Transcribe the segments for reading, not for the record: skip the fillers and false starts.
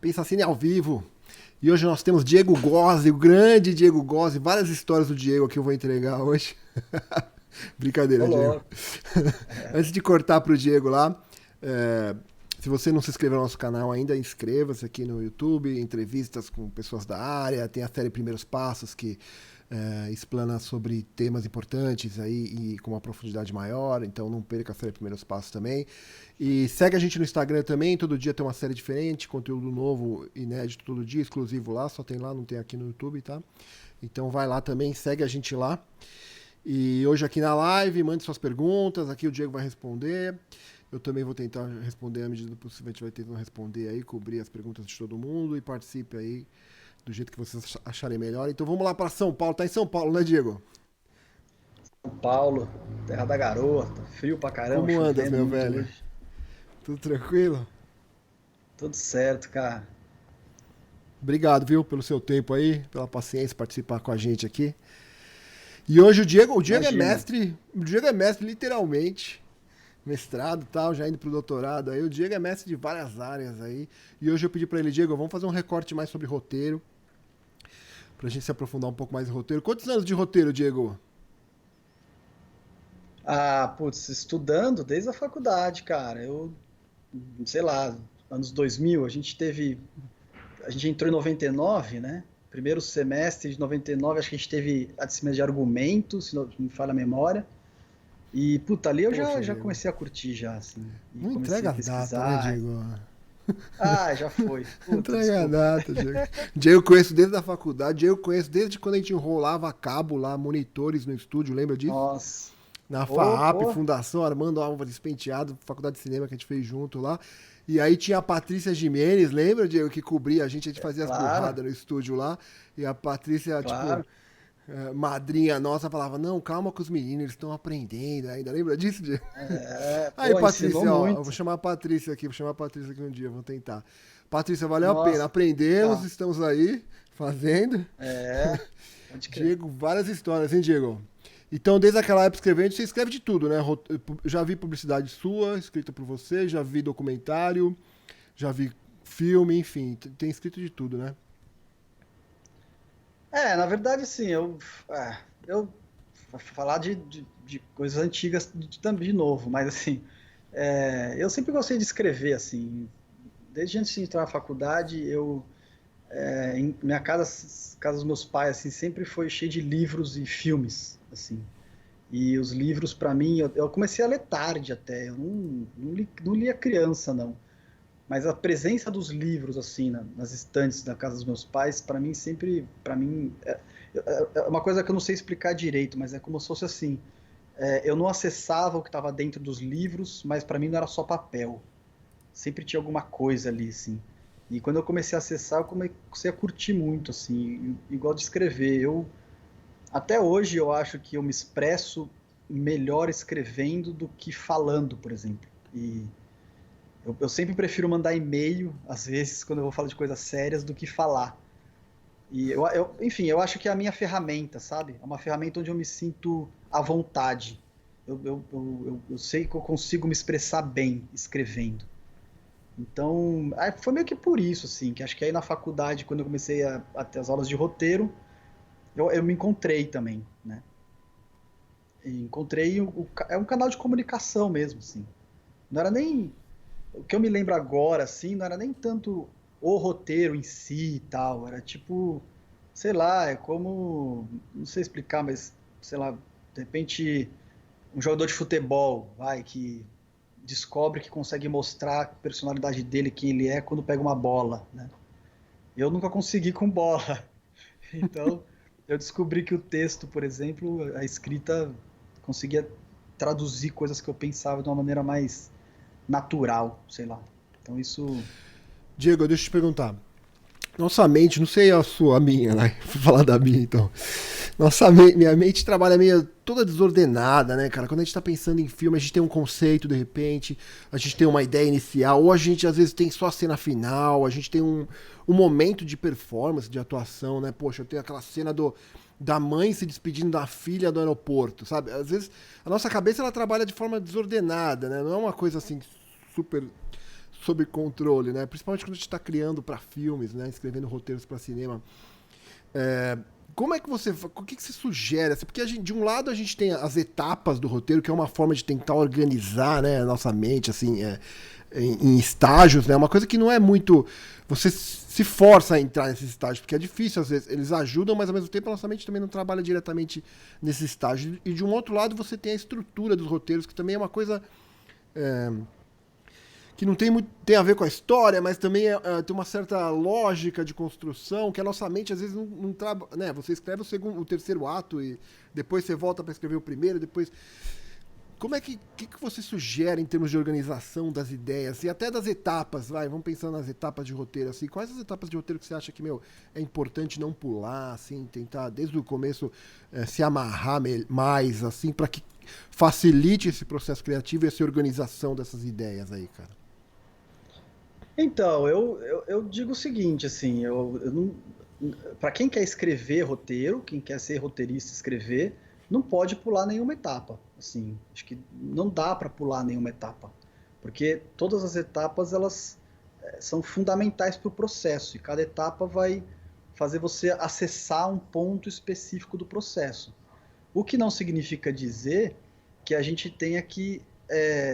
Pensa Cine ao vivo. E hoje nós temos Diego Gozzi, o grande Diego Gozzi, várias histórias do Diego que eu vou entregar hoje. Ô, Brincadeira, Diego. louco. É, Antes de cortar pro Diego lá, é, se você não se inscreveu no nosso canal ainda, inscreva-se aqui no YouTube, entrevistas com pessoas da área, tem a série Primeiros Passos que explana sobre temas importantes aí e com uma profundidade maior, então não perca a série Primeiros Passos também. E segue a gente no Instagram também, todo dia tem uma série diferente, conteúdo novo, inédito todo dia, exclusivo lá, só tem lá, não tem aqui no YouTube, tá? Então vai lá também, segue a gente lá. E hoje aqui na live, mande suas perguntas, aqui o Diego vai responder. Eu também vou tentar responder à medida do possível, a gente vai tentando responder aí, cobrir as perguntas de todo mundo e participe aí do jeito que vocês acharem melhor. Então vamos lá para São Paulo, tá em São Paulo, né, Diego? São Paulo, terra da garoa, tá frio pra caramba, Como andas, chovendo meu muito velho? hoje. Tudo tranquilo? Tudo certo, cara. Obrigado, viu, pelo seu tempo aí, pela paciência, participar com a gente aqui. E hoje o Diego Imagina. o Diego é mestre literalmente, mestrado e tal, já indo pro doutorado aí. O Diego é mestre de várias áreas aí. E hoje eu pedi pra ele, Diego, vamos fazer um recorte mais sobre roteiro, pra gente se aprofundar um pouco mais em roteiro. Quantos anos de roteiro, Diego? Ah, putz, estudando desde a faculdade, cara. Sei lá, anos 2000, a gente entrou em 99, né? Primeiro semestre de 99, acho que a gente teve a disciplina de argumentos, se não me falha a memória. E, puta, ali eu Poxa, já Diego. comecei a curtir já, assim. E Não comecei entrega a a data, né, pesquisar. Diego? Ah, já foi. Não Puta, entrega a desculpa. data, Diego. Diego eu conheço desde a faculdade, Diego eu conheço desde quando a gente enrolava cabo lá, monitores no estúdio, lembra disso? Nossa. Na Ô, FAAP, pô, Fundação Armando Álvares Penteado, Faculdade de Cinema que a gente fez junto lá. E aí tinha a Patrícia Jimenez, lembra, Diego, que cobria a gente fazia as claro, burradas no estúdio lá. E a Patrícia, tipo, claro. madrinha nossa, falava, não, calma com os meninos, eles estão aprendendo ainda. Lembra disso, Diego? É, Aí, pô, ensinou Patrícia, ó, eu vou muito. chamar a Patrícia aqui, vou chamar a Patrícia aqui um dia, vamos tentar. Patrícia, valeu a pena, Nossa, aprendemos, tá. estamos aí, fazendo. É, pode crer. Diego, várias histórias, hein, Diego? Então, desde aquela época escrevendo, você escreve de tudo, né? Já vi publicidade sua, escrita por você, já vi documentário, já vi filme, enfim, tem escrito de tudo, né? É, na verdade, assim, eu falar de coisas antigas de novo, mas assim, eu sempre gostei de escrever, assim, desde antes de entrar na faculdade, em minha casa dos meus pais, assim, sempre foi cheio de livros e filmes, assim. E os livros, para mim, eu comecei a ler tarde até. Eu não lia criança, não. Mas a presença dos livros, assim, nas estantes da casa dos meus pais, para mim, sempre. Para mim, é uma coisa que eu não sei explicar direito, mas é como se fosse assim. Eu não acessava o que estava dentro dos livros, mas para mim não era só papel. Sempre tinha alguma coisa ali, assim. E quando eu comecei a acessar, eu comecei a curtir muito, assim, igual de escrever. Até hoje eu acho que eu me expresso melhor escrevendo do que falando, por exemplo. E eu sempre prefiro mandar e-mail, às vezes, quando eu vou falar de coisas sérias, do que falar. E enfim, eu acho que é a minha ferramenta, sabe? É uma ferramenta onde eu me sinto à vontade. Eu sei que eu consigo me expressar bem escrevendo. Então, foi meio que por isso, assim, que acho que aí na faculdade, quando eu comecei a ter as aulas de roteiro, eu me encontrei também, né? E encontrei é um canal de comunicação mesmo, assim. Não era nem o que eu me lembro agora, assim, não era nem tanto o roteiro em si e tal, era tipo, sei lá, é como, não sei explicar, mas sei lá, de repente um jogador de futebol, vai, que descobre que consegue mostrar a personalidade dele, quem ele é, quando pega uma bola, né? Eu nunca consegui com bola. Então, eu descobri que o texto, por exemplo, a escrita conseguia traduzir coisas que eu pensava de uma maneira mais natural, sei lá. Então isso. Diego, deixa eu te perguntar. Nossa mente, não sei a sua, a minha, né? Vou falar da minha então. Minha mente trabalha meio toda desordenada, né, cara? Quando a gente tá pensando em filme, a gente tem um conceito de repente, a gente tem uma ideia inicial, ou a gente às vezes tem só a cena final, a gente tem um momento de performance, de atuação, né? Poxa, eu tenho aquela cena da mãe se despedindo da filha do aeroporto, sabe? Às vezes a nossa cabeça ela trabalha de forma desordenada, né? Não é uma coisa assim super sob controle, né? Principalmente quando a gente está criando para filmes, né? Escrevendo roteiros para cinema. Como é que o que você sugere? Assim, porque de um lado a gente tem as etapas do roteiro, que é uma forma de tentar organizar, né, a nossa mente, assim, em estágios, né? Uma coisa que não é muito... Você se força a entrar nesses estágios, porque é difícil, às vezes. Eles ajudam, mas ao mesmo tempo a nossa mente também não trabalha diretamente nesses estágios. E de um outro lado você tem a estrutura dos roteiros, que também é uma coisa... que não tem muito tem a ver com a história, mas também tem uma certa lógica de construção que a nossa mente às vezes não trabalha, né? Você escreve o terceiro ato e depois você volta para escrever o primeiro, depois como é que você sugere em termos de organização das ideias e até das etapas, vamos pensando nas etapas de roteiro assim, quais as etapas de roteiro que você acha que é importante não pular, assim, tentar desde o começo se amarrar mais assim para que facilite esse processo criativo e essa organização dessas ideias aí, cara? Então, eu digo o seguinte, assim, eu não, para quem quer escrever roteiro, quem quer ser roteirista e escrever, não pode pular nenhuma etapa. Assim, acho que não dá para pular nenhuma etapa, porque todas as etapas elas são fundamentais para o processo e cada etapa vai fazer você acessar um ponto específico do processo. O que não significa dizer que a gente tenha que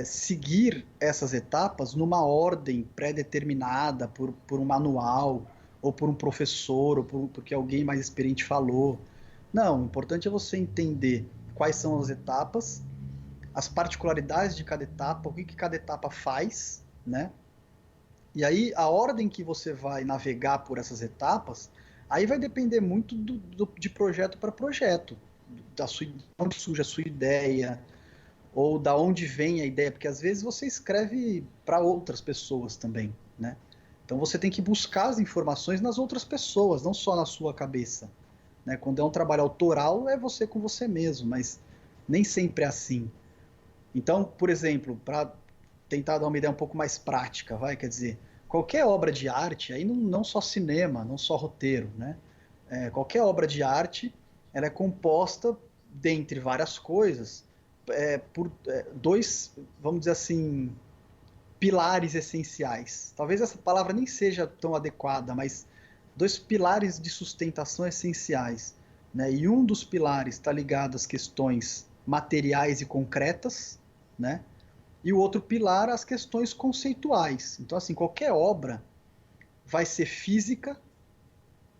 seguir essas etapas numa ordem pré-determinada por um manual, ou por um professor, ou porque alguém mais experiente falou. Não, o importante é você entender quais são as etapas, as particularidades de cada etapa, o que cada etapa faz, né? E aí a ordem que você vai navegar por essas etapas, aí vai depender muito de projeto para projeto, onde surge a sua ideia, ou da onde vem a ideia, porque às vezes você escreve para outras pessoas também, né? Então você tem que buscar as informações nas outras pessoas, não só na sua cabeça, né? Quando é um trabalho autoral, é você com você mesmo, mas nem sempre é assim. Então, por exemplo, para tentar dar uma ideia um pouco mais prática, quer dizer, qualquer obra de arte, aí não só cinema, não só roteiro, né? Qualquer obra de arte, ela é composta, dentre várias coisas, por dois, vamos dizer assim, pilares essenciais. Talvez essa palavra nem seja tão adequada, mas dois pilares de sustentação essenciais, né? E um dos pilares está ligado às questões materiais e concretas, né? E o outro pilar às questões conceituais. Então, assim, qualquer obra vai ser física.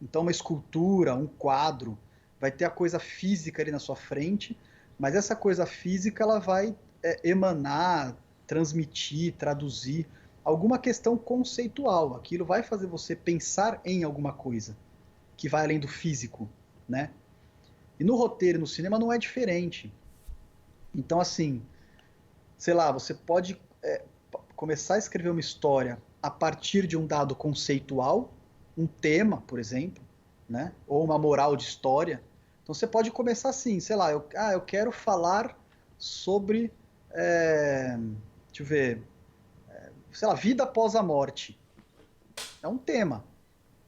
Então, uma escultura, um quadro, vai ter a coisa física ali na sua frente, mas essa coisa física ela vai emanar, transmitir, traduzir alguma questão conceitual. Aquilo vai fazer você pensar em alguma coisa que vai além do físico, né? E no roteiro, no cinema, não é diferente. Então, assim, sei lá, você pode começar a escrever uma história a partir de um dado conceitual, um tema, por exemplo, né? Ou uma moral de história. Então você pode começar assim, sei lá, eu quero falar sobre, deixa eu ver, sei lá, vida após a morte. É um tema.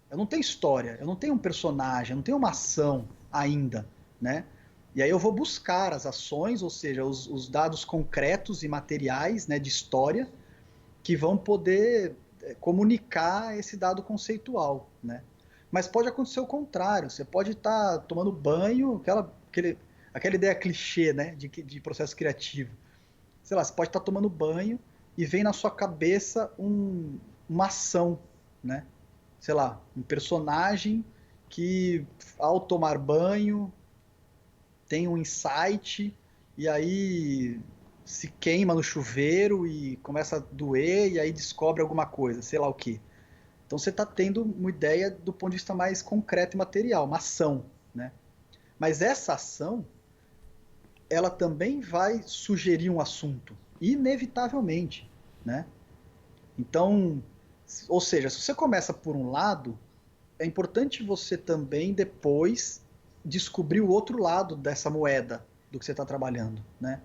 Eu não tenho história, eu não tenho um personagem, eu não tenho uma ação ainda, né? E aí eu vou buscar as ações, ou seja, os dados concretos e materiais, né, de história, que vão poder comunicar esse dado conceitual, né? Mas pode acontecer o contrário, você pode estar tomando banho, aquela ideia clichê, né, de processo criativo. Sei lá, você pode estar tomando banho e vem na sua cabeça uma ação, né? Sei lá, um personagem que ao tomar banho tem um insight e aí se queima no chuveiro e começa a doer e aí descobre alguma coisa, sei lá o que. Então você está tendo uma ideia do ponto de vista mais concreto e material, uma ação, né? Mas essa ação, ela também vai sugerir um assunto, inevitavelmente, né? Então, ou seja, se você começa por um lado, é importante você também depois descobrir o outro lado dessa moeda do que você está trabalhando, né?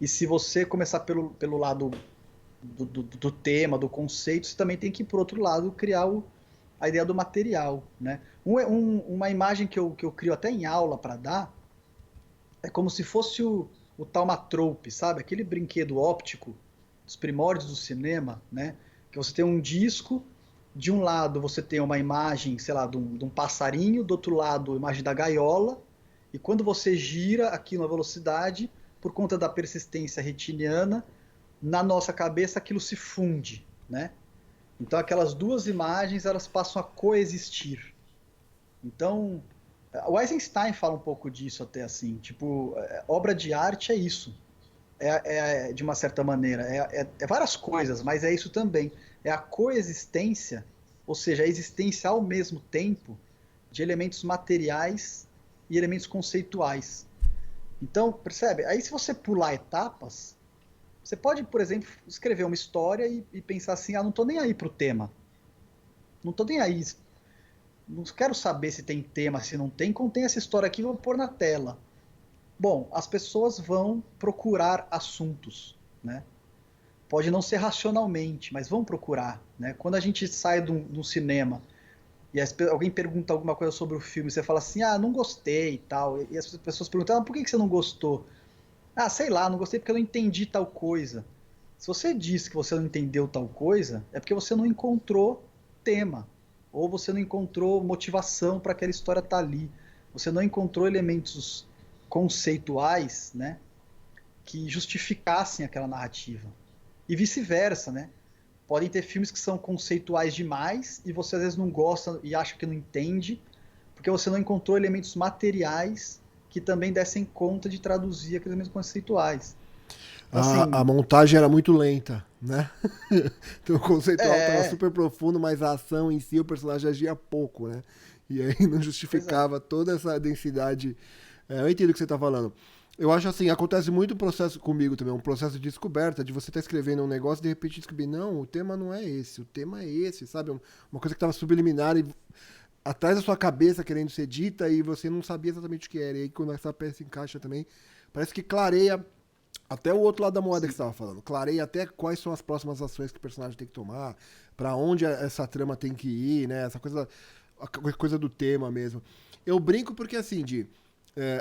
E se você começar pelo lado do tema, do conceito, você também tem que ir por outro lado criar a ideia do material, né? Uma imagem que eu crio até em aula para dar é como se fosse o Thaumatrope, sabe? Aquele brinquedo óptico dos primórdios do cinema, né? Que você tem um disco, de um lado você tem uma imagem, sei lá, de um passarinho, do outro lado a imagem da gaiola, e quando você gira aqui na velocidade, por conta da persistência retiniana, na nossa cabeça aquilo se funde, né? Então aquelas duas imagens elas passam a coexistir. Então o Eisenstein fala um pouco disso até assim, tipo, obra de arte é isso, de uma certa maneira, é várias coisas, mas é isso também, é a coexistência, ou seja, a existência ao mesmo tempo de elementos materiais e elementos conceituais. Então, percebe? Aí se você pular etapas, você pode, por exemplo, escrever uma história e pensar assim, não estou nem aí pro tema, não estou nem aí, não quero saber se tem tema, se não tem, contém essa história aqui, vou pôr na tela. Bom, as pessoas vão procurar assuntos, né? Pode não ser racionalmente, mas vão procurar, né? Quando a gente sai de um cinema e alguém pergunta alguma coisa sobre o filme, você fala assim, não gostei e tal, e as pessoas perguntam, por que você não gostou? Sei lá, não gostei porque eu não entendi tal coisa. Se você diz que você não entendeu tal coisa, é porque você não encontrou tema, ou você não encontrou motivação para aquela história estar ali. Você não encontrou elementos conceituais, né, que justificassem aquela narrativa. E vice-versa, né? Podem ter filmes que são conceituais demais e você às vezes não gosta e acha que não entende, porque você não encontrou elementos materiais que também dessem conta de traduzir aqueles elementos conceituais. Então, A assim, montagem era muito lenta, né? Então o conceitual estava é, super profundo, mas a ação em si, o personagem agia pouco, né? E aí não pois é. justificava toda essa densidade. Eu entendo o que você está falando. Eu acho assim, acontece muito processo comigo também, um processo de descoberta, de você estar escrevendo um negócio e de repente descobrir, não, o tema não é esse, o tema é esse, sabe? Uma coisa que estava subliminar e atrás da sua cabeça querendo ser dita e você não sabia exatamente o que era. E aí quando essa peça encaixa também, parece que clareia até o outro lado da moeda que Sim, você estava falando. Clareia até quais são as próximas ações que o personagem tem que tomar, para onde essa trama tem que ir, né? Essa coisa, a coisa do tema mesmo. Eu brinco porque, assim,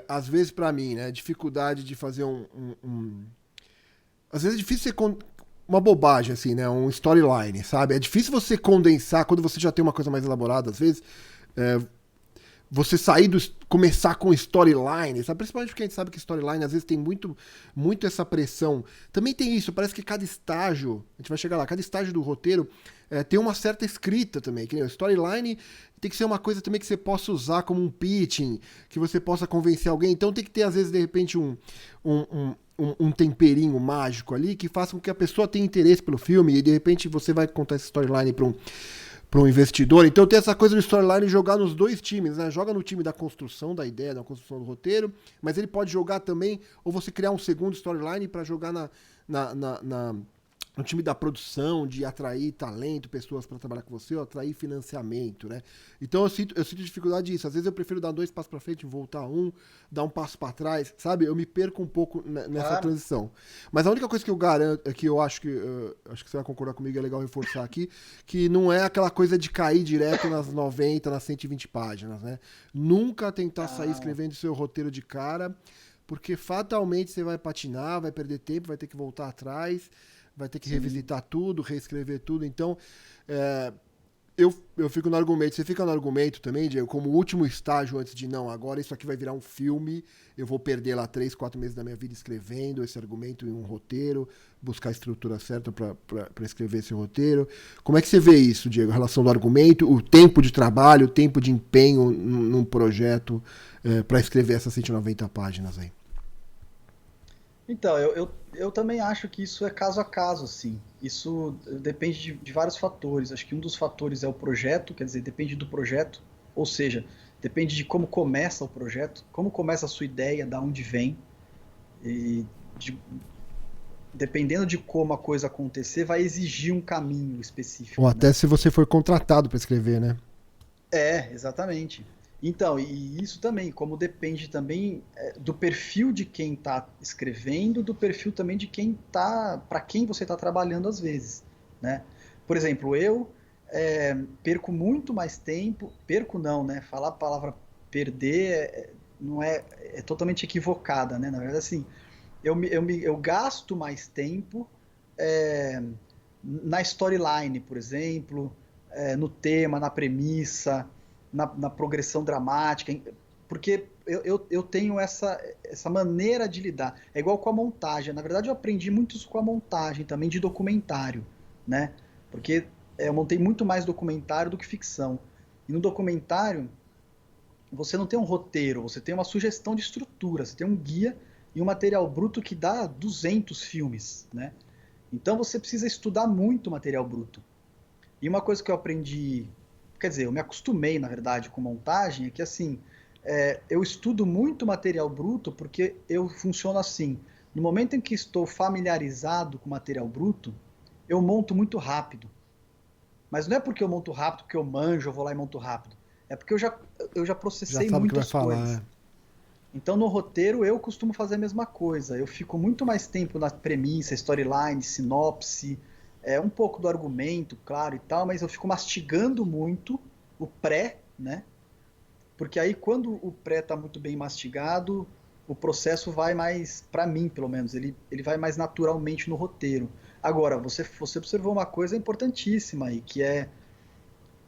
às vezes para mim, né, dificuldade de fazer às vezes é difícil ser uma bobagem, assim, né? Um storyline, sabe? É difícil você condensar, quando você já tem uma coisa mais elaborada, às vezes, é, você sair começar com storyline, sabe? Principalmente porque a gente sabe que storyline às vezes tem muito essa pressão. Também tem isso, parece que cada estágio, a gente vai chegar lá, cada estágio do roteiro tem uma certa escrita também. Que nem o storyline tem que ser uma coisa também que você possa usar como um pitching, que você possa convencer alguém. Então tem que ter, às vezes, de repente, um temperinho mágico ali que faça com que a pessoa tenha interesse pelo filme e de repente você vai contar essa storyline para um investidor. Então tem essa coisa do storyline jogar nos dois times, né? Joga no time da construção da ideia, da construção do roteiro, mas ele pode jogar também, ou você criar um segundo storyline para jogar no time da produção, de atrair talento, pessoas para trabalhar com você, ou atrair financiamento, né? Então eu sinto dificuldade disso. Às vezes eu prefiro dar 2 passos para frente, voltar dar um passo para trás, sabe? Eu me perco um pouco nessa claro. transição. Mas a única coisa que eu garanto, que eu acho acho que você vai concordar comigo, é legal reforçar aqui, que não é aquela coisa de cair direto nas 90, nas 120 páginas, né? Nunca tentar sair Não, escrevendo seu roteiro de cara, porque fatalmente você vai patinar, vai perder tempo, vai ter que voltar atrás, vai ter que sim. revisitar tudo, reescrever tudo. Então, eu fico no argumento. Você fica no argumento também, Diego, como último estágio antes de, não, agora isso aqui vai virar um filme, eu vou perder lá 3, 4 meses da minha vida escrevendo esse argumento em um roteiro, buscar a estrutura certa para escrever esse roteiro. Como é que você vê isso, Diego, a relação do argumento, o tempo de trabalho, o tempo de empenho num projeto para escrever essas 190 páginas aí? Então, eu também acho que isso é caso a caso, assim. Isso depende de vários fatores. Acho que um dos fatores é o projeto, quer dizer, depende do projeto, ou seja, depende de como começa o projeto, como começa a sua ideia, da onde vem, e de- dependendo de como a coisa acontecer, vai exigir um caminho Ou específico, até né? se você for contratado para escrever, né? Exatamente. Então, e isso também, como depende também do perfil de quem está escrevendo, do perfil também de quem tá, para quem você está trabalhando às vezes, né? Por exemplo, eu perco muito mais tempo, perco não, né? Falar a palavra perder não é totalmente equivocada, né? Na verdade, assim, eu gasto mais tempo na storyline, por exemplo, no tema, na premissa, na progressão dramática, porque eu tenho essa maneira de lidar. É igual com a montagem. Na verdade, eu aprendi muito isso com a montagem também de documentário, né? Porque eu montei muito mais documentário do que ficção. E no documentário, você não tem um roteiro, você tem uma sugestão de estrutura, você tem um guia e um material bruto que dá 200 filmes, né? Então você precisa estudar muito material bruto. E uma coisa que eu aprendi, quer dizer, eu me acostumei, na verdade, com montagem, é que assim, eu estudo muito material bruto porque eu funciono assim. No momento em que estou familiarizado com material bruto, eu monto muito rápido. Mas não é porque eu monto rápido, porque eu manjo, eu vou lá e monto rápido. É porque eu já Já processei sabe o que vai muitas falar. coisas. Então, no roteiro, eu costumo fazer a mesma coisa. Eu fico muito mais tempo na premissa, storyline, sinopse, um pouco do argumento, claro e tal, mas eu fico mastigando muito o pré, né? Porque aí, quando o pré está muito bem mastigado, o processo vai mais, para mim, pelo menos, ele vai mais naturalmente no roteiro. Agora, você observou uma coisa importantíssima aí, que é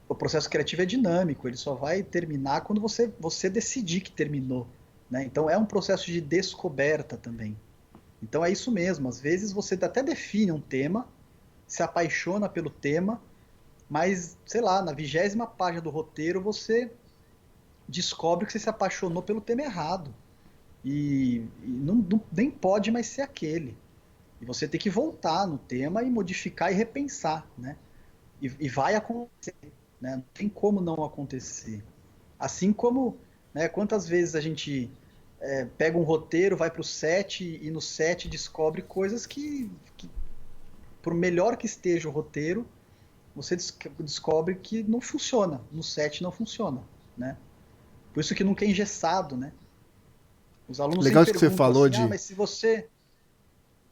o processo criativo é dinâmico, ele só vai terminar quando você decidir que terminou, né? Então é um processo de descoberta também. Então é isso mesmo, às vezes você até define um tema, se apaixona pelo tema, mas, sei lá, na 20ª página do roteiro você descobre que você se apaixonou pelo tema errado. E nem pode mais ser aquele. E você tem que voltar no tema e modificar e repensar, né? E vai acontecer, né? Não tem como não acontecer. Assim como, né, quantas vezes a gente pega um roteiro, vai para o set e no set descobre coisas que, por melhor que esteja o roteiro, você descobre que não funciona, no set não funciona, né? Por isso que nunca é engessado, né? Os alunos Legal sempre isso que você perguntam falou assim, de. mas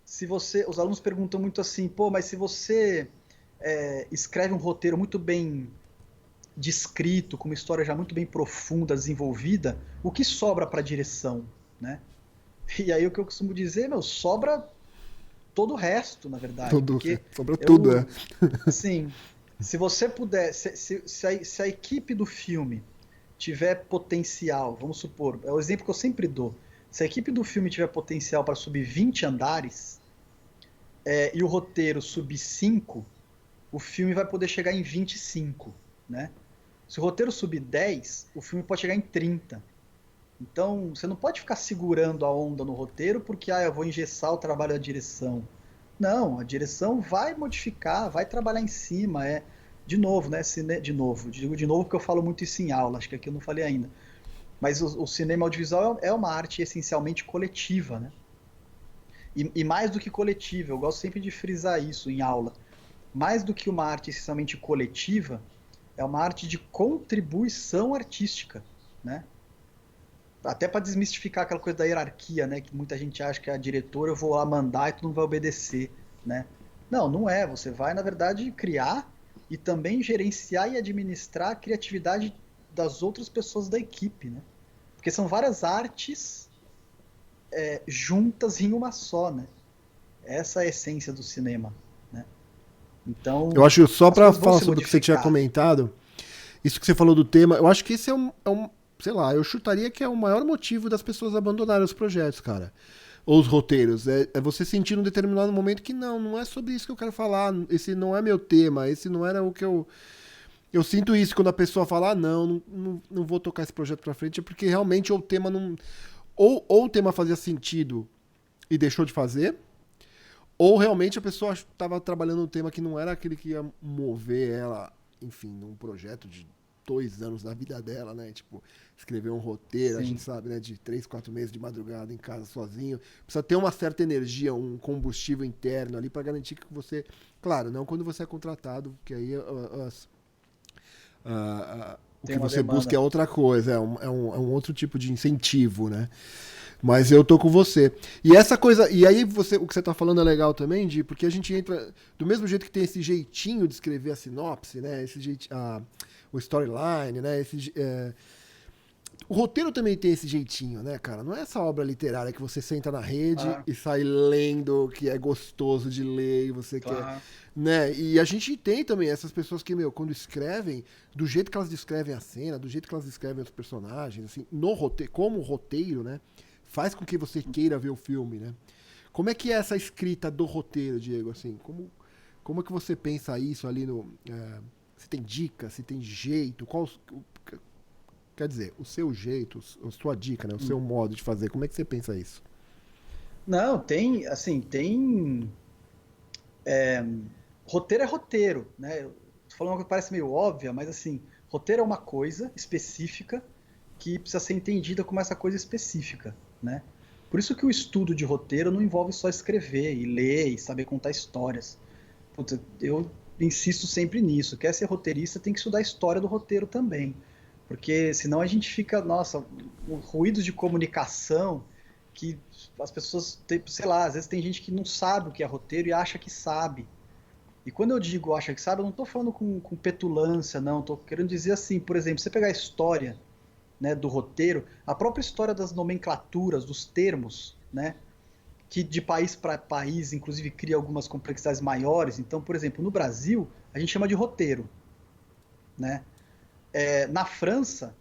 se você, os alunos perguntam muito assim, pô, mas se você escreve um roteiro muito bem descrito, com uma história já muito bem profunda, desenvolvida, o que sobra para a direção, né? E aí o que eu costumo dizer, meu, sobra todo o resto, na verdade, Tudo, porque sobrou tudo, né? eu, assim, se você puder, se a equipe do filme tiver potencial, vamos supor, é o exemplo que eu sempre dou, se a equipe do filme tiver potencial para subir 20 andares e o roteiro subir 5, o filme vai poder chegar em 25, né? Se o roteiro subir 10, o filme pode chegar em 30. Então, você não pode ficar segurando a onda no roteiro porque eu vou engessar o trabalho da direção. Não, a direção vai modificar, vai trabalhar em cima. De novo, né? De novo, digo de novo porque eu falo muito isso em aula, acho que aqui eu não falei ainda. Mas o cinema audiovisual é uma arte essencialmente coletiva, né? E mais do que coletiva, eu gosto sempre de frisar isso em aula. Mais do que uma arte essencialmente coletiva, é uma arte de contribuição artística, né? Até para desmistificar aquela coisa da hierarquia, né? Que muita gente acha que a diretora eu vou lá mandar e tu não vai obedecer, né? Não, não é. Você vai, na verdade, criar e também gerenciar e administrar a criatividade das outras pessoas da equipe, né? Porque são várias artes juntas em uma só, né? Essa é a essência do cinema, né? Eu Então, acho, só as para coisas vão falar se sobre o que você tinha modificar. comentado, isso que você falou do tema, eu acho que esse sei lá, eu chutaria que é o maior motivo das pessoas abandonarem os projetos, cara. Ou os roteiros. É você sentir num determinado momento que não é sobre isso que eu quero falar, esse não é meu tema, esse não era o que eu. Eu sinto isso quando a pessoa fala, não vou tocar esse projeto pra frente, é porque realmente o tema não. Ou o tema fazia sentido e deixou de fazer, ou realmente a pessoa estava trabalhando um tema que não era aquele que ia mover ela, enfim, num projeto de 2 anos da vida dela, né? Tipo, escrever um roteiro, a gente Sim, sabe, né? De 3, 4 meses de madrugada em casa sozinho. Precisa ter uma certa energia, um combustível interno ali para garantir que você. Claro, não quando você é contratado, porque aí o tem que uma você busca é demanda. outra coisa, é um outro tipo de incentivo, né? Mas eu tô com você. E essa coisa. E aí o que você tá falando é legal também, porque a gente entra. Do mesmo jeito que tem esse jeitinho de escrever a sinopse, né? O storyline, né? O roteiro também tem esse jeitinho, né, cara? Não é essa obra literária que você senta na rede e sai lendo, que é gostoso de ler e você quer, né? E a gente tem também essas pessoas que, quando escrevem, do jeito que elas descrevem a cena, do jeito que elas descrevem os personagens, assim, no roteiro, como roteiro, né? Faz com que você queira ver o filme, né? Como é que é essa escrita do roteiro, Diego? Assim, como é que você pensa isso ali no... se tem dica, se tem jeito, quer dizer, o seu jeito, a sua dica, né? O seu modo de fazer. Como é que você pensa isso? Não, tem, assim, roteiro é roteiro, né? Eu tô falando uma coisa que parece meio óbvia, mas assim, roteiro é uma coisa específica que precisa ser entendida como essa coisa específica, né? Por isso que o estudo de roteiro não envolve só escrever e ler e saber contar histórias. Putz, eu insisto sempre nisso. Quer ser roteirista, tem que estudar a história do roteiro também. Porque senão a gente fica, nossa, ruídos de comunicação que as pessoas, sei lá, às vezes tem gente que não sabe o que é roteiro e acha que sabe. E quando eu digo acha que sabe, eu não estou falando com petulância, não. Estou querendo dizer assim, por exemplo, você pegar a história, né, do roteiro, a própria história das nomenclaturas, dos termos, né, que de país para país, inclusive, cria algumas complexidades maiores. Então, por exemplo, no Brasil, a gente chama de roteiro, né? Na França,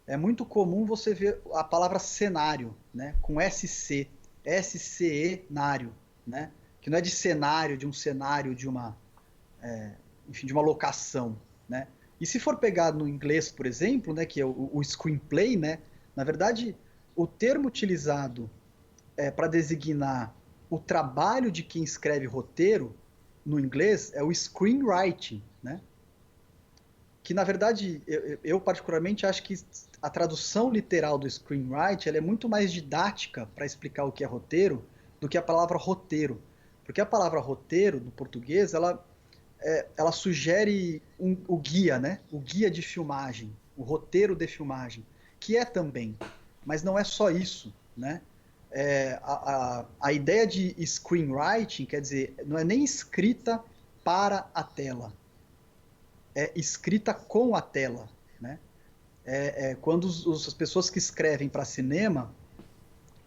é muito comum você ver a palavra cenário, né? Com SC, SCE-nário, né? Que não é de cenário, de um cenário, enfim, de uma locação, né? E se for pegar no inglês, por exemplo, né, que é o screenplay, né? Na verdade, o termo utilizado para designar o trabalho de quem escreve roteiro no inglês é o screenwriting, né? Que na verdade eu particularmente acho que a tradução literal do screenwriting ela é muito mais didática para explicar o que é roteiro do que a palavra roteiro, porque a palavra roteiro no português ela sugere o guia, né? O guia de filmagem, o roteiro de filmagem, que é também, mas não é só isso, né? A ideia de screenwriting, quer dizer, não é nem escrita para a tela, é escrita com a tela, né? Quando as pessoas que escrevem para cinema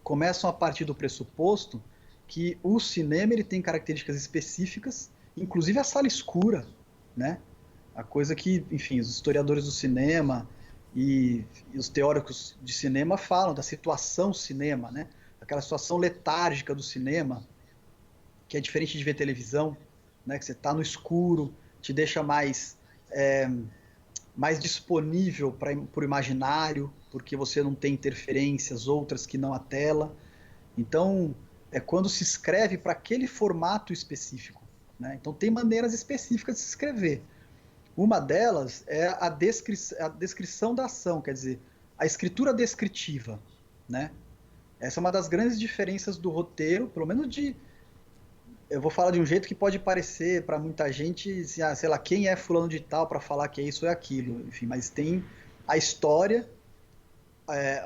começam a partir do pressuposto que o cinema ele tem características específicas, inclusive a sala escura, né? A coisa que, enfim, os historiadores do cinema e os teóricos de cinema falam da situação cinema, né? Aquela situação letárgica do cinema, que é diferente de ver televisão, né? Que você está no escuro, te deixa mais disponível para o imaginário, porque você não tem interferências outras que não a tela. Então, é quando se escreve para aquele formato específico, né? Então, tem maneiras específicas de se escrever. Uma delas é a descrição da ação, quer dizer, a escritura descritiva, né? Essa é uma das grandes diferenças do roteiro, pelo menos eu vou falar de um jeito que pode parecer para muita gente, assim, sei lá, quem é fulano de tal para falar que é isso ou é aquilo, enfim, mas tem a história,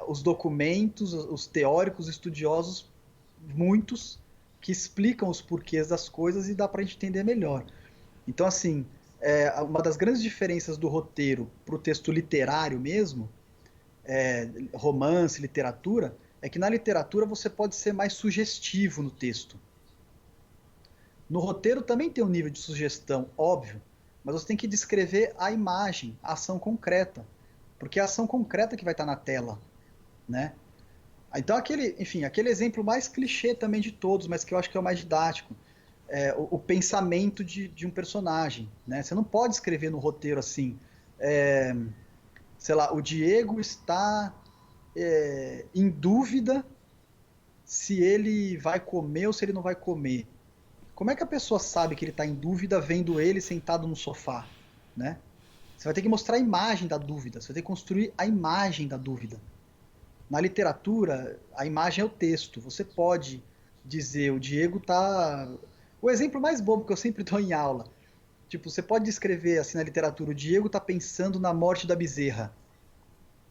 os documentos, os teóricos, estudiosos, muitos, que explicam os porquês das coisas e dá para a gente entender melhor. Então, assim, uma das grandes diferenças do roteiro para o texto literário mesmo, romance, literatura, é que na literatura você pode ser mais sugestivo no texto. No roteiro também tem um nível de sugestão, óbvio, mas você tem que descrever a imagem, a ação concreta, porque é a ação concreta que vai estar na tela, né? Então, aquele exemplo mais clichê também de todos, mas que eu acho que é o mais didático, o pensamento de um personagem, né? Você não pode escrever no roteiro assim, sei lá, o Diego está em dúvida se ele vai comer ou se ele não vai comer. Como é que a pessoa sabe que ele está em dúvida vendo ele sentado no sofá, né? Você vai ter que mostrar a imagem da dúvida, você vai ter que construir a imagem da dúvida. Na literatura, a imagem é o texto. Você pode dizer, o Diego está... O exemplo mais bobo que eu sempre dou em aula, tipo, você pode descrever assim na literatura, o Diego está pensando na morte da bezerra.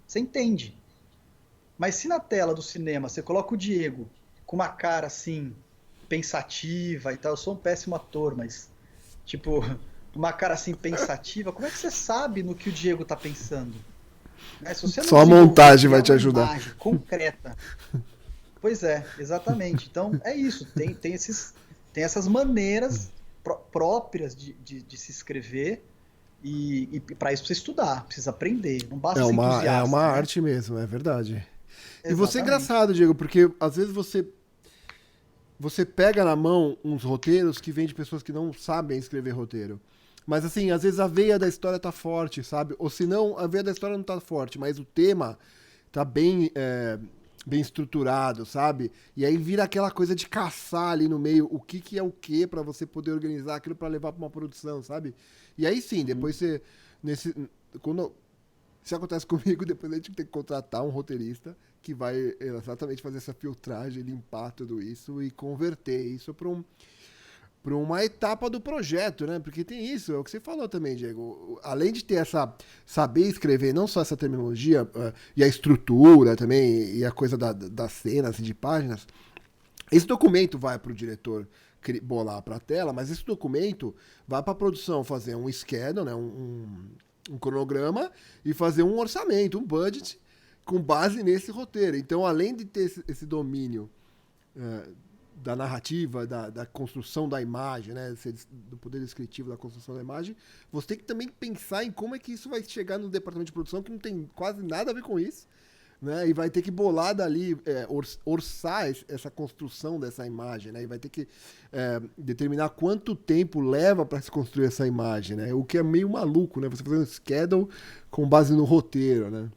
Você entende. Mas se na tela do cinema você coloca o Diego com uma cara assim, pensativa e tal, eu sou um péssimo ator, mas tipo, uma cara assim pensativa, como é que você sabe no que o Diego está pensando? Né? Se você não Só a montagem vai te uma ajudar. imagem concreta. Pois é, exatamente. Então é isso. Tem essas maneiras próprias de se escrever e para isso precisa estudar, precisa aprender. Não basta ser É uma entusiasta, né? arte mesmo, é verdade. E você é Exatamente. engraçado, Diego, porque às vezes você pega na mão uns roteiros que vêm de pessoas que não sabem escrever roteiro. Mas assim, às vezes a veia da história tá forte, sabe? Ou se não, a veia da história não tá forte, mas o tema tá bem estruturado, sabe? E aí vira aquela coisa de caçar ali no meio o que é o que pra você poder organizar aquilo pra levar pra uma produção, sabe? E aí sim, depois você nesse quando se acontece comigo, depois a gente tem que contratar um roteirista que vai exatamente fazer essa filtragem, limpar tudo isso e converter isso para uma etapa do projeto, né? Porque tem isso, é o que você falou também, Diego. Além de ter saber escrever não só essa terminologia e a estrutura também e a coisa das cenas e de páginas, esse documento vai para o diretor bolar para a tela, mas esse documento vai para a produção fazer um schedule, né? Um cronograma e fazer um orçamento, um budget com base nesse roteiro. Então, além de ter esse domínio da narrativa, da construção da imagem, né, do poder descritivo da construção da imagem, você tem que também pensar em como é que isso vai chegar no departamento de produção, que não tem quase nada a ver com isso, né, e vai ter que bolar dali, orçar essa construção dessa imagem, né, e vai ter que determinar quanto tempo leva para se construir essa imagem, né, o que é meio maluco, né, você fazer um schedule com base no roteiro, né.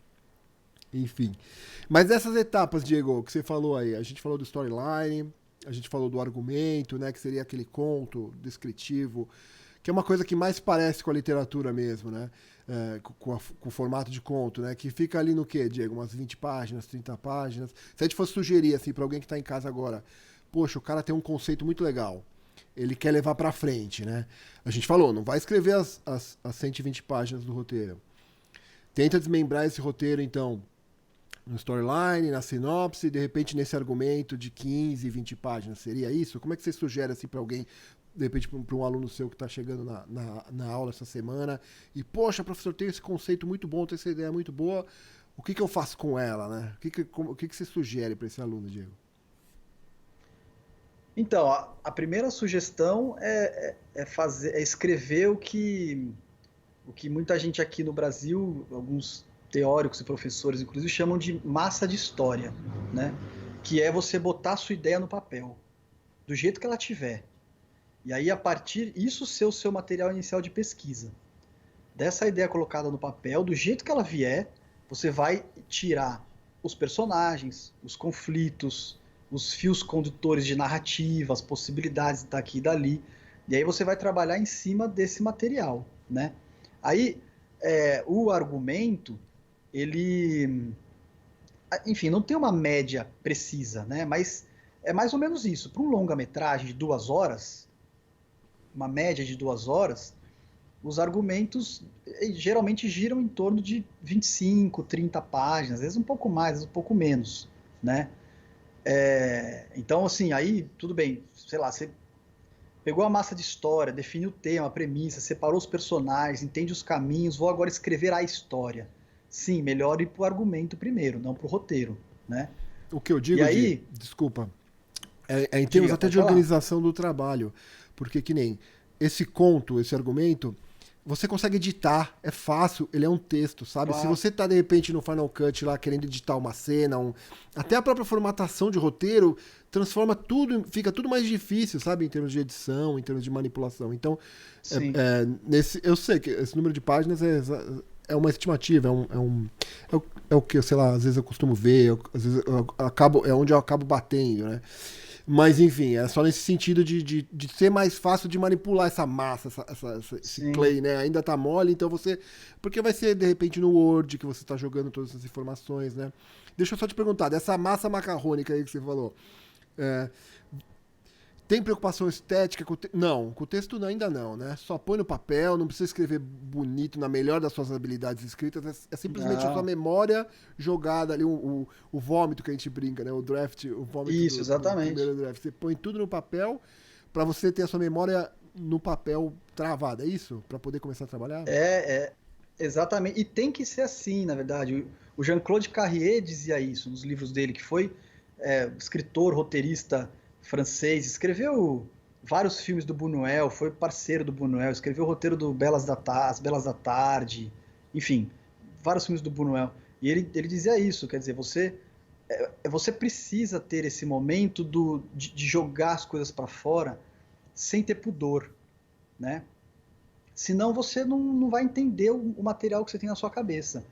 Enfim. Mas essas etapas, Diego, que você falou aí, a gente falou do storyline, a gente falou do argumento, né, que seria aquele conto descritivo, que é uma coisa que mais parece com a literatura mesmo, né, com o formato de conto, né, que fica ali no quê, Diego? Umas 20 páginas, 30 páginas. Se a gente fosse sugerir, assim, para alguém que está em casa agora, poxa, o cara tem um conceito muito legal, ele quer levar para frente, né, a gente falou, não vai escrever as 120 páginas do roteiro. Tenta desmembrar esse roteiro, então, no storyline, na sinopse, e de repente nesse argumento de 15, 20 páginas. Seria isso? Como é que você sugere assim para alguém, de repente para um aluno seu que está chegando na aula essa semana e, poxa, professor, tem esse conceito muito bom, tem essa ideia muito boa, o que eu faço com ela, né? O que você sugere para esse aluno, Diego? Então, a primeira sugestão é escrever o que muita gente aqui no Brasil, alguns teóricos e professores, inclusive, chamam de massa de história, né? Que é você botar a sua ideia no papel, do jeito que ela tiver. E aí, a partir isso ser o seu material inicial de pesquisa. Dessa ideia colocada no papel, do jeito que ela vier, você vai tirar os personagens, os conflitos, os fios condutores de narrativa, as possibilidades daqui e dali. E aí você vai trabalhar em cima desse material, né? Aí, o argumento, ele, enfim, não tem uma média precisa, né? Mas é mais ou menos isso. Para um longa-metragem de 2 horas, uma média de 2 horas, os argumentos geralmente giram em torno de 25, 30 páginas, às vezes um pouco mais, às vezes um pouco menos, né? Então, assim, aí, tudo bem, sei lá, você pegou a massa de história, definiu o tema, a premissa, separou os personagens, entende os caminhos, vou agora escrever a história. Sim, melhor ir para o argumento primeiro, não para o roteiro, né? O que eu E digo, aí, desculpa, em termos até pode de falar. organização do trabalho, porque que nem esse conto, esse argumento, você consegue editar, é fácil, ele é um texto, sabe? Se Claro. você tá de repente no Final Cut lá querendo editar uma cena, até a própria formatação de roteiro transforma tudo, fica tudo mais difícil, sabe? Em termos de edição, em termos de manipulação. Então, Sim. eu sei que esse número de páginas é uma estimativa, é o que, sei lá, às vezes eu costumo ver, às vezes é onde eu acabo batendo, né? Mas, enfim, é só nesse sentido de ser mais fácil de manipular essa massa, esse Sim. clay, né? Ainda tá mole, então você... Porque vai ser, de repente, no Word que você tá jogando todas essas informações, né? Deixa eu só te perguntar, dessa massa macarrônica aí que você falou, é, tem preocupação estética com o texto? Não, com o texto ainda não, né? Só põe no papel, não precisa escrever bonito, na melhor das suas habilidades escritas, é simplesmente a sua Não. memória jogada ali, o vômito que a gente brinca, né? O draft, o vômito Isso, do exatamente. primeiro draft. Você põe tudo no papel para você ter a sua memória no papel travada, é isso? Para poder começar a trabalhar? É, Exatamente. E tem que ser assim, na verdade. O Jean-Claude Carrier dizia isso nos livros dele, que foi escritor, roteirista francês, escreveu vários filmes do Buñuel, foi parceiro do Buñuel, escreveu o roteiro do As Belas da Tarde, enfim, vários filmes do Buñuel. E ele dizia isso, quer dizer, você precisa ter esse momento de jogar as coisas para fora sem ter pudor, né? Senão você não vai entender o material que você tem na sua cabeça.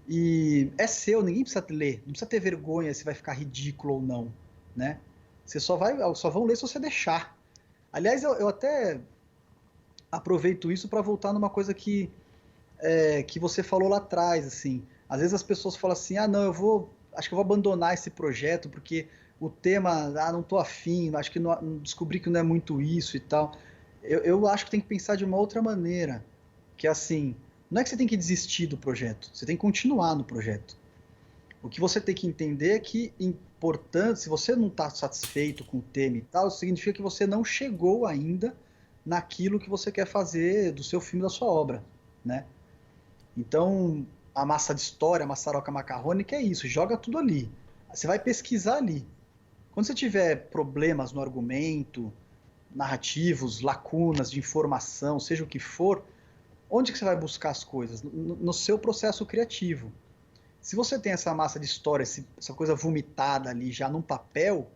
E é seu, ninguém precisa ler, não precisa ter vergonha se vai ficar ridículo ou não, né? Você só vão ler se você deixar. Aliás, eu até aproveito isso para voltar numa coisa que você falou lá atrás, assim. Às vezes as pessoas falam assim, não, acho que eu vou abandonar esse projeto porque o tema, não tô afim, acho que descobri que não é muito isso e tal. Eu acho que tem que pensar de uma outra maneira, que é assim, não é que você tem que desistir do projeto, você tem que continuar no projeto. O que você tem que entender é que, importante, se você não está satisfeito com o tema e tal, significa que você não chegou ainda naquilo que você quer fazer do seu filme, da sua obra, né? Então, a massa de história, a maçaroca macarrônica é isso, joga tudo ali. Você vai pesquisar ali. Quando você tiver problemas no argumento, narrativos, lacunas de informação, seja o que for, onde que você vai buscar as coisas? No seu processo criativo. Se você tem essa massa de história, essa coisa vomitada ali já num papel,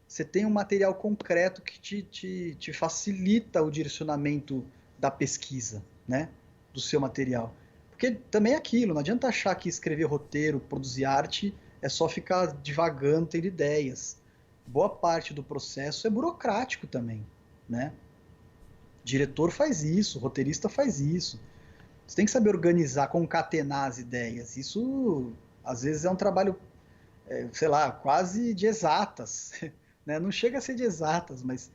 você tem um material concreto que te facilita o direcionamento da pesquisa, né? Do seu material. Porque também é aquilo, não adianta achar que escrever roteiro, produzir arte, é só ficar divagando, ter ideias. Boa parte do processo é burocrático também, né? Diretor faz isso, roteirista faz isso. Você tem que saber organizar, concatenar as ideias. Isso, às vezes, é um trabalho, sei lá, quase de exatas. Né? Não chega a ser de exatas, mas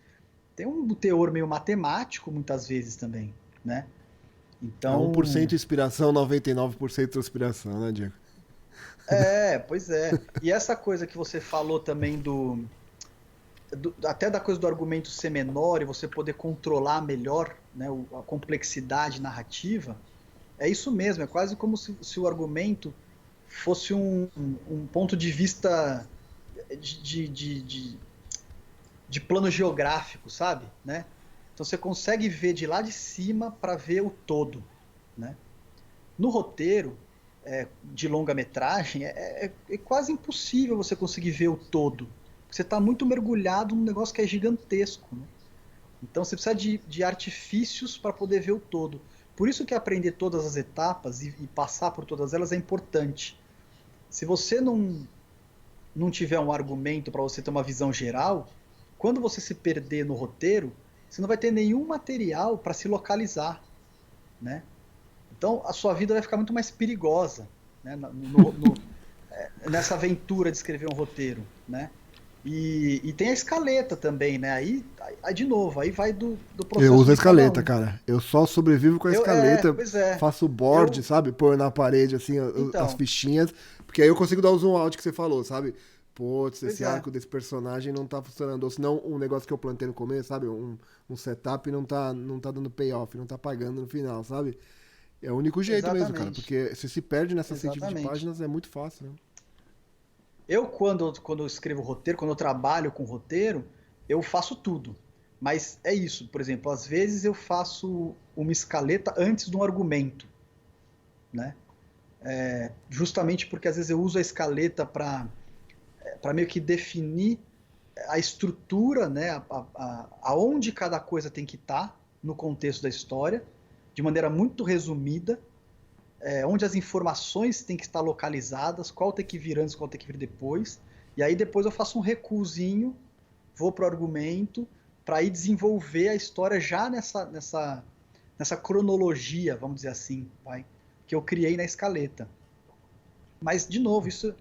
tem um teor meio matemático, muitas vezes, também. Né? É Então... 1% inspiração, 99% transpiração, né, Diego? Pois é. E essa coisa que você falou também até da coisa do argumento ser menor e você poder controlar melhor, né, a complexidade narrativa, é isso mesmo, é quase como se o argumento fosse um ponto de vista de plano geográfico, sabe? Né? Então você consegue ver de lá de cima para ver o todo. Né? No roteiro de longa-metragem é quase impossível você conseguir ver o todo. Você está muito mergulhado num negócio que é gigantesco. Né? Então você precisa de artifícios para poder ver o todo. Por isso que aprender todas as etapas e passar por todas elas é importante. Se você não tiver um argumento para você ter uma visão geral, quando você se perder no roteiro, você não vai ter nenhum material para se localizar. Né? Então a sua vida vai ficar muito mais perigosa, né? Nessa aventura de escrever um roteiro. Né? E tem a escaleta também, né? Aí de novo, aí vai do processo. Eu uso a de cada escaleta, um. cara. Eu só sobrevivo com a escaleta. Pois é. Faço board, sabe? Pôr na parede, assim, as Então, fichinhas. Porque aí eu consigo dar o zoom out que você falou, sabe? Putz, pois esse é. arco desse personagem não tá funcionando. Ou senão, um negócio que eu plantei no começo, sabe? Um setup não tá dando payoff, não tá pagando no final, sabe? É o único jeito mesmo, cara. Exatamente. Porque se perde nessa sentido de Exatamente. páginas, é muito fácil, né? Quando eu escrevo roteiro, quando eu trabalho com roteiro, eu faço tudo. Mas é isso, por exemplo, às vezes eu faço uma escaleta antes de um argumento, né? Justamente porque às vezes eu uso a escaleta para meio que definir a estrutura, né? Aonde cada coisa tem que estar no contexto da história, de maneira muito resumida, onde as informações têm que estar localizadas, qual tem que vir antes, qual tem que vir depois, e aí depois eu faço um recuozinho, vou para o argumento, para ir desenvolver a história já nessa cronologia, vamos dizer assim, que eu criei na escaleta. Mas, de novo, isso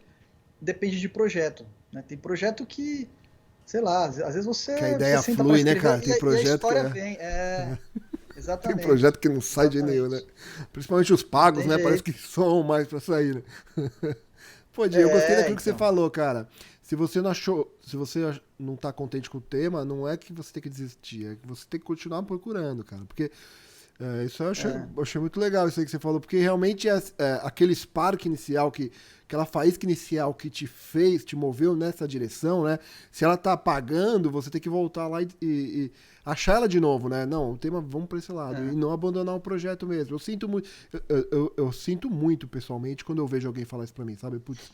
depende de projeto. Né? Tem projeto que, sei lá, às vezes Que a ideia você senta para flui, né, escrever cara? Tem e a projeto que história vem. Tem Exatamente. projeto que não sai de nenhum, né? Exatamente. Principalmente os Não pagos, tem né? Parece jeito. que soam mais pra sair, né? Pô, Diego, eu gostei daquilo que você Então. falou, cara. Se você não achou, se você não tá contente com o tema, não é que você tem que desistir, é que você tem que continuar procurando, cara. Porque Isso eu achei muito legal, isso aí que você falou, porque realmente aquele spark inicial, aquela faísca inicial que te moveu nessa direção, né? Se ela tá apagando, você tem que voltar lá e achar ela de novo, né? Não, o tema, vamos para esse lado, e não abandonar o projeto mesmo. Eu sinto muito, eu sinto muito pessoalmente quando eu vejo alguém falar isso pra mim, sabe? Putz,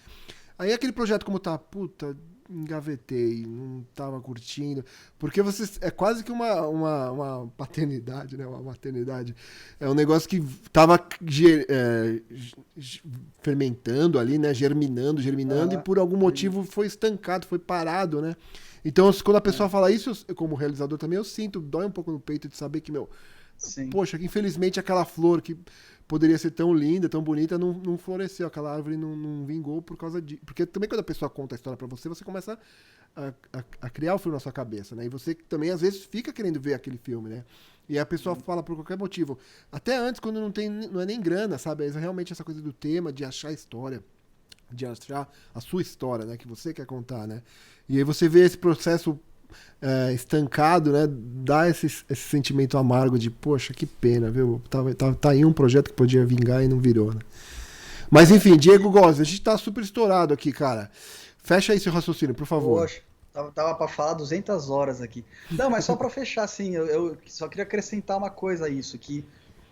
aí aquele projeto como tá, puta, engavetei, não tava curtindo. Porque você é quase que uma paternidade, né? Uma maternidade. É um negócio que tava fermentando ali, né? Germinando, e por algum motivo foi estancado, foi parado, né? Então, quando a pessoa fala isso, como realizador também, eu sinto, dói um pouco no peito de saber que, Sim. poxa, que infelizmente aquela flor que poderia ser tão linda, tão bonita, não floresceu, aquela árvore não vingou por causa de... Porque também quando a pessoa conta a história pra você, você começa a criar o filme na sua cabeça, né? E você também, às vezes, fica querendo ver aquele filme, né? E a pessoa fala por qualquer motivo. Até antes, quando não é nem grana, sabe? É realmente essa coisa do tema, de achar a história, de achar a sua história, né? Que você quer contar, né? E aí você vê esse processo estancado, né? Dá esse sentimento amargo de, poxa, que pena, viu? Tá aí um projeto que podia vingar e não virou, né? Mas enfim, Diego Góes, a gente tá super estourado aqui, cara. Fecha aí seu raciocínio, por favor. Poxa, tava para falar 200 horas aqui. Não, mas só para fechar, assim, eu só queria acrescentar uma coisa a isso, que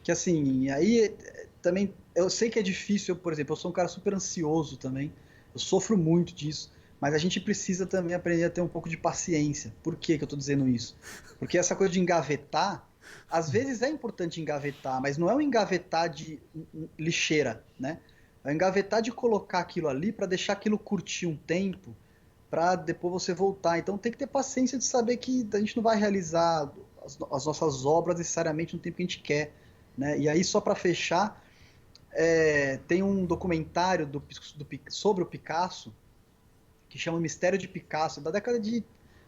assim, aí também, eu sei que é difícil, por exemplo, eu sou um cara super ansioso também, eu sofro muito disso, mas a gente precisa também aprender a ter um pouco de paciência. Por que eu tô dizendo isso? Porque essa coisa de engavetar, às vezes é importante engavetar, mas não é um engavetar de lixeira, né? É um engavetar de colocar aquilo ali para deixar aquilo curtir um tempo, para depois você voltar. Então tem que ter paciência de saber que a gente não vai realizar as nossas obras necessariamente no tempo que a gente quer, né? E aí, só para fechar, tem um documentário sobre o Picasso, que chama Mistério de Picasso, da década de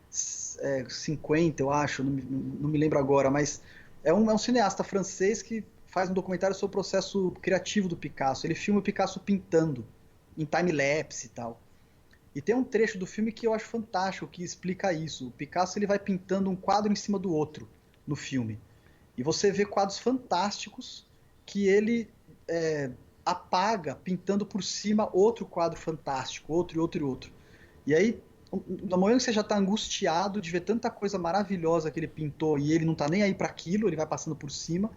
50, eu acho, não me lembro agora, mas é um cineasta francês que faz um documentário sobre o processo criativo do Picasso. Ele filma o Picasso pintando, em time-lapse e tal. E tem um trecho do filme que eu acho fantástico, que explica isso. O Picasso ele vai pintando um quadro em cima do outro no filme. E você vê quadros fantásticos que ele apaga, pintando por cima outro quadro fantástico, outro e outro e outro. E aí, no momento que você já está angustiado de ver tanta coisa maravilhosa que ele pintou e ele não está nem aí para aquilo, ele vai passando por cima.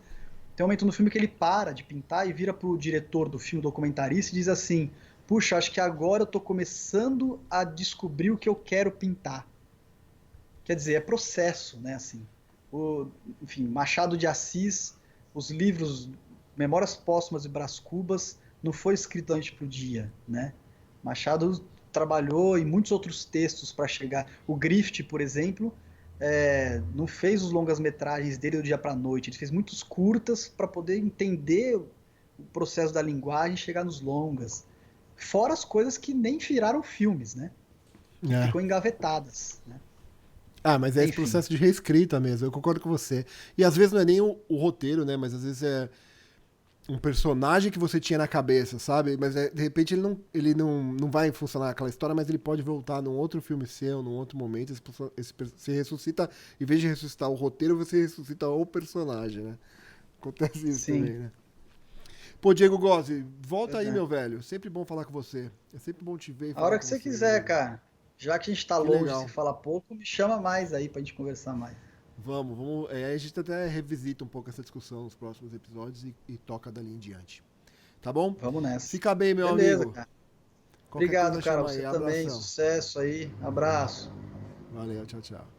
Tem um momento no filme que ele para de pintar e vira pro diretor do filme, documentarista, e diz assim: puxa, acho que agora eu tô começando a descobrir o que eu quero pintar. Quer dizer, é processo, né, assim. Enfim, Machado de Assis, os livros Memórias Póstumas e Brás Cubas, não foi escrito da noite pro dia, né? Machado trabalhou em muitos outros textos para chegar. O Griffith, por exemplo, não fez os longas-metragens dele do dia para a noite, ele fez muitos curtas para poder entender o processo da linguagem e chegar nos longas. Fora as coisas que nem viraram filmes, né? Que ficam engavetadas, né? Mas é esse processo de reescrita mesmo, eu concordo com você. E às vezes não é nem o roteiro, né? Mas às vezes é um personagem que você tinha na cabeça, sabe? Mas de repente ele não vai funcionar aquela história, mas ele pode voltar num outro filme seu, num outro momento. Você ressuscita, em vez de ressuscitar o roteiro, você ressuscita o personagem, né? Acontece isso também, né? Pô, Diego Góes, volta aí, meu velho. Sempre bom falar com você. É sempre bom te ver. A hora que você quiser, cara. Já que a gente tá longe e se fala pouco, me chama mais aí pra gente conversar mais. Vamos. Aí a gente até revisita um pouco essa discussão nos próximos episódios e toca dali em diante. Tá bom? Vamos nessa. Fica bem, meu Beleza, amigo. Cara. Obrigado, cara. Você aí. também. Sucesso aí. Abraço. Valeu, tchau, tchau.